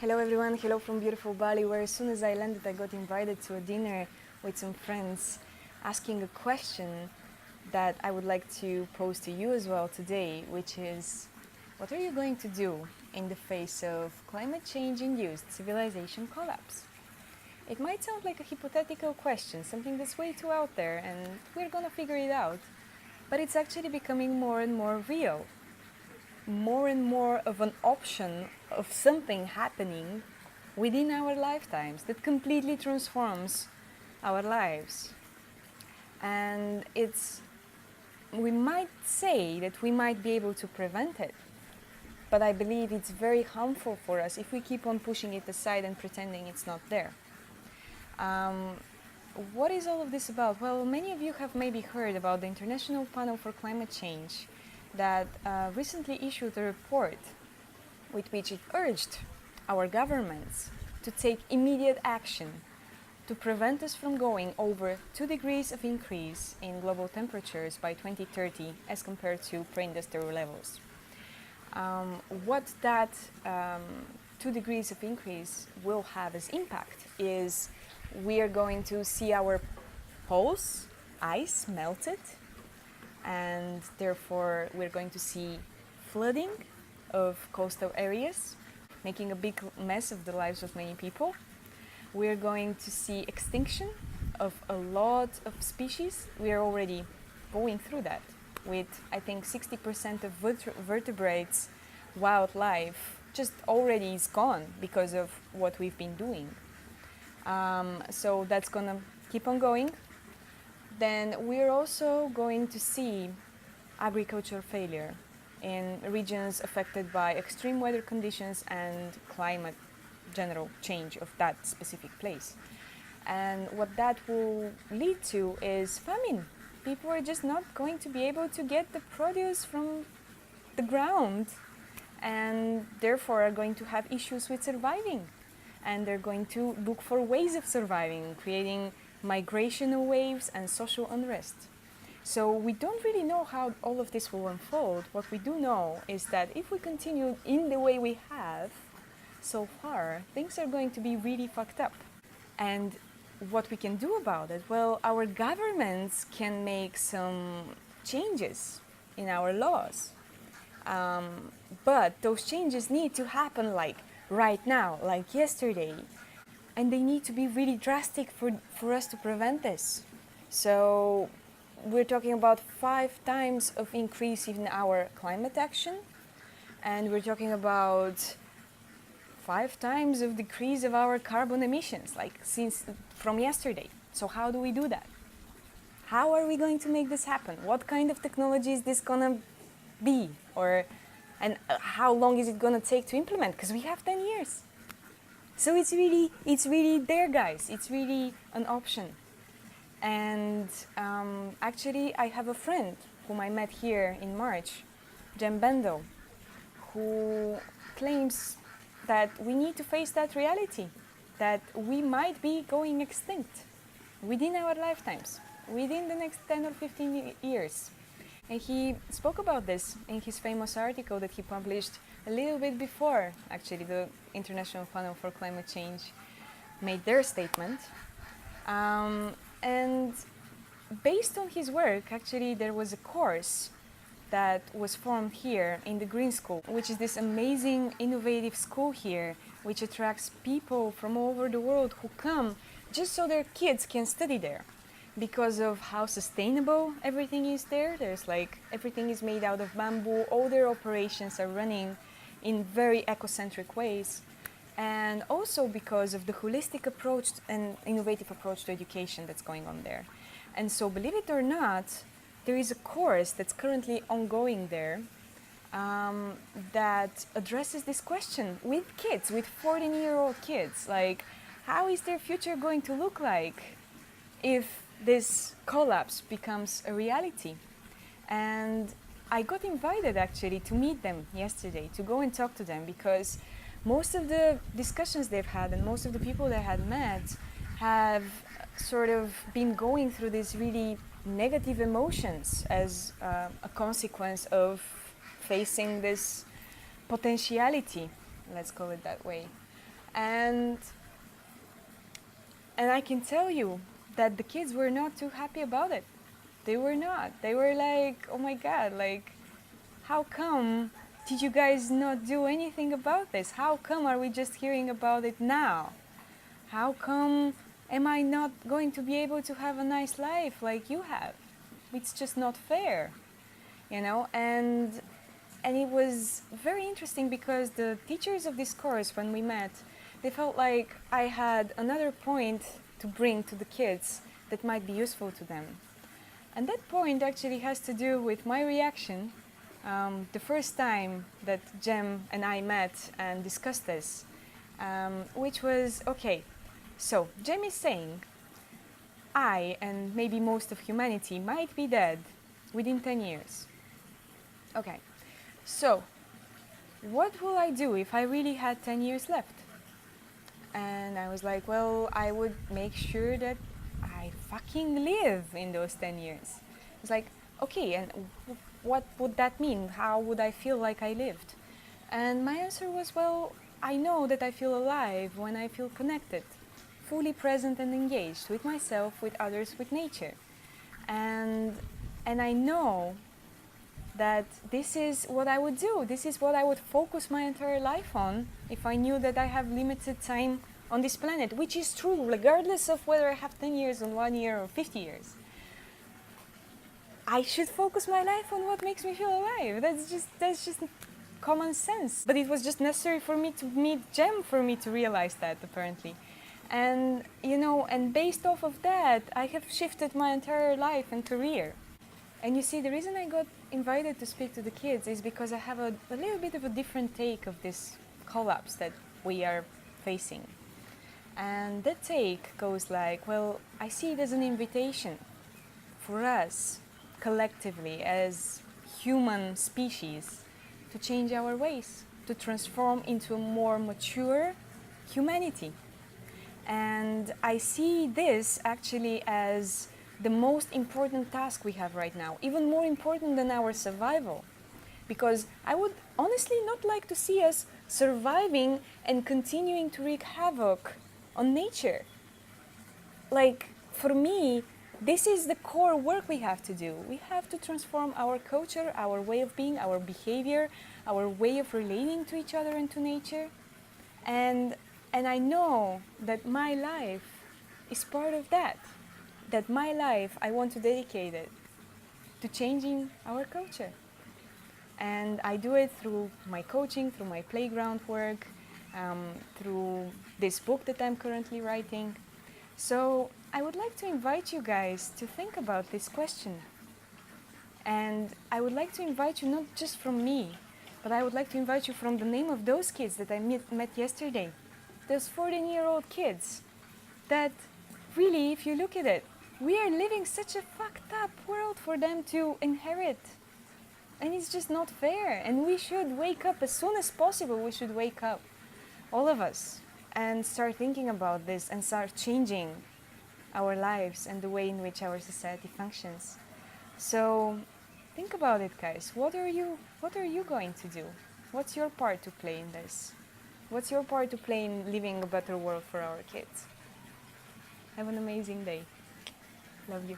Hello everyone, hello from beautiful Bali, where as soon as I landed I got invited to a dinner with some friends asking a question that I would like to pose to you as well today, which is, what are you going to do in the face of climate change-induced civilization collapse? It might sound like a hypothetical question, something that's way too out there and we're gonna figure it out, but it's actually becoming more and more real. More and more of an option of something happening within our lifetimes that completely transforms our lives. And we might say that we might be able to prevent it, but I believe it's very harmful for us if we keep on pushing it aside and pretending it's not there. What is all of this about? Well, many of you have maybe heard about the International Panel for Climate Change that recently issued a report with which it urged our governments to take immediate action to prevent us from going over 2 degrees of increase in global temperatures by 2030 as compared to pre-industrial levels. What that 2 degrees of increase will have as impact is we are going to see our poles, ice melted, and therefore we're going to see flooding of coastal areas, making a big mess of the lives of many people. We're going to see extinction of a lot of species. We are already going through that with, I think, 60% of vertebrates, wildlife, just already is gone because of what we've been doing. So that's gonna keep on going. Then we're also going to see agricultural failure in regions affected by extreme weather conditions and climate general change of that specific place. And what that will lead to is famine. People are just not going to be able to get the produce from the ground and therefore are going to have issues with surviving. And they're going to look for ways of surviving, creating migrational waves and social unrest. So we don't really know how all of this will unfold. What we do know is that if we continue in the way we have so far, things are going to be really fucked up. And what we can do about it? Well, our governments can make some changes in our laws. But those changes need to happen like right now, like yesterday. And they need to be really drastic for us to prevent this. So we're talking about 5 times of increase in our climate action, and we're talking about 5 times of decrease of our carbon emissions, like from yesterday. So how do we do that? How are we going to make this happen? What kind of technology is this gonna be? And how long is it gonna take to implement? Because we have 10 years. So it's really there, guys. It's really an option. And actually, I have a friend whom I met here in March, Jem Bendel, who claims that we need to face that reality, that we might be going extinct within our lifetimes, within the next 10 or 15 years. And he spoke about this in his famous article that he published a little bit before, actually, the International Panel for Climate Change made their statement. And based on his work, actually, there was a course that was formed here in the Green School, which is this amazing, innovative school here, which attracts people from all over the world who come just so their kids can study there. Because of how sustainable everything is there. There's everything is made out of bamboo. All their operations are running in very ecocentric ways. And also because of the holistic approach and innovative approach to education that's going on there. And so, believe it or not, there is a course that's currently ongoing there that addresses this question with kids, with 14-year-old kids. Like, how is their future going to look like if this collapse becomes a reality? And I got invited actually to meet them yesterday, to go and talk to them, because most of the discussions they've had and most of the people they had met have sort of been going through these really negative emotions as a consequence of facing this potentiality, let's call it that way. And and I can tell you that the kids were not too happy about it. They were not. They were like, oh my God, like, how come did you guys not do anything about this? How come are we just hearing about it now? How come am I not going to be able to have a nice life like you have? It's just not fair, you know? And it was very interesting because the teachers of this course, when we met, they felt like I had another point to bring to the kids that might be useful to them. And that point actually has to do with my reaction the first time that Jem and I met and discussed this, which was, okay, so Jem is saying, I and maybe most of humanity might be dead within 10 years. Okay, so what will I do if I really had 10 years left? And I was like, well, I would make sure that I fucking live in those 10 years. It's like, okay, and what would that mean? How would I feel like I lived? And my answer was, well, I know that I feel alive when I feel connected, fully present and engaged with myself, with others, with nature. And I know that this is what I would do. This is what I would focus my entire life on if I knew that I have limited time on this planet, which is true, regardless of whether I have 10 years or 1 year or 50 years. I should focus my life on what makes me feel alive. That's just common sense. But it was just necessary for me to meet Jem for me to realize that, apparently. And, you know, and based off of that, I have shifted my entire life and career. And you see, the reason I got invited to speak to the kids is because I have a little bit of a different take of this collapse that we are facing. And that take goes like, well, I see it as an invitation for us, collectively, as human species, to change our ways, to transform into a more mature humanity. And I see this actually as the most important task we have right now, even more important than our survival. Because I would honestly not like to see us surviving and continuing to wreak havoc on nature. Like, for me, this is the core work we have to do. We have to transform our culture, our way of being, our behavior, our way of relating to each other and to nature. And I know that my life is part of that. That my life, I want to dedicate it to changing our culture. And I do it through my coaching, through my playground work, through this book that I'm currently writing. So I would like to invite you guys to think about this question. And I would like to invite you not just from me, but I would like to invite you from the name of those kids that I met yesterday. Those 14-year-old kids that really, if you look at it, we are living such a fucked up world for them to inherit. And it's just not fair. And we should wake up as soon as possible. We should wake up, all of us, and start thinking about this and start changing our lives and the way in which our society functions. So think about it, guys. What are you going to do? What's your part to play in this? What's your part to play in living a better world for our kids? Have an amazing day. Love you.